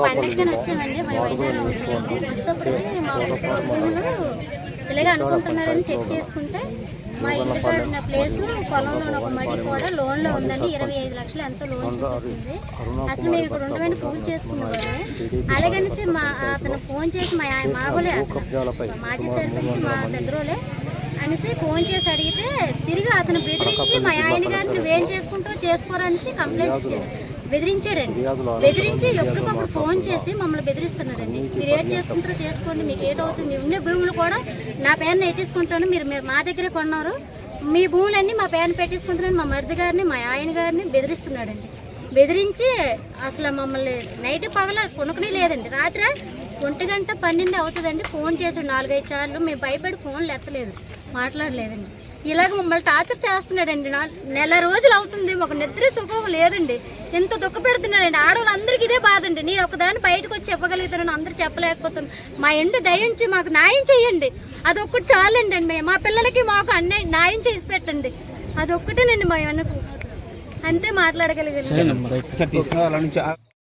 పండగని వచ్చామండి వైజాగ్ వస్తేప్పటికి మా ఊళ్ళో ఇలాగే అనుకుంటున్నారని చెక్ చేసుకుంటే మా ఇల్లు కాడిన ప్లేస్ పొలంలో ఒక మడి కూడా లోన్లో ఉందండి. 25 లక్షలు ఎంతో లోన్ చూపిస్తుంది. అసలు మేము ఇక్కడ ఉండమని పూజ చేసుకునేవారు. అలాగనేసి అతను ఫోన్ చేసి మాగోలే మాజీ సర్పంచ్ మా దగ్గరలే అనేసి ఫోన్ చేసి అడిగితే తిరిగి అతను బెదిరించి మా ఆయన గారిని నువ్వేం చేసుకుంటావు చేసుకోరనేసి కంప్లైంట్ ఇచ్చాడు. బెదిరించి ఎప్పటికప్పుడు ఫోన్ చేసి మమ్మల్ని బెదిరిస్తున్నాడండి. మీరు ఏం చేసుకుంటారో చేసుకోండి, మీకు ఏటవుతుంది, ఉన్న భూములు కూడా నా పేరుని ఎట్టేసుకుంటాను, మీరు మా దగ్గరే కొన్నారు, మీ భూములన్నీ మా పేరుని పెట్టేసుకుంటున్నాను మా మరిది గారిని మా ఆయన గారిని బెదిరిస్తున్నాడండి. బెదిరించి అసలు మమ్మల్ని నైట్ పగల కొనుక్కునే లేదండి. రాత్రి 1:12 అవుతుందండి. ఫోన్ చేసాడు 4-5 సార్లు. మేము భయపడి ఫోన్లు ఎత్తలేదు, మాట్లాడలేదండి. ఇలాగ మమ్మల్ని టార్చర్ చేస్తున్నాడండి. నెల రోజులు అవుతుంది, ఒక నిద్ర సుఖం లేదండి. ఎంత దుఃఖ పెడుతున్నాడండి. ఆడవాళ్ళందరికీ ఇదే బాధ అండి. నేను ఒకదాన్ని బయటకు వచ్చి చెప్పగలుగుతాను, అందరూ చెప్పలేకపోతాను. మా ఎండు దయించి మాకు న్యాయం చేయండి, అదొక్కటి చాలండి అండి. మా పిల్లలకి మాకు న్యాయం చేసి పెట్టండి, అదొక్కటేనండి మా అనుకు అంతే మాట్లాడగలిగాను.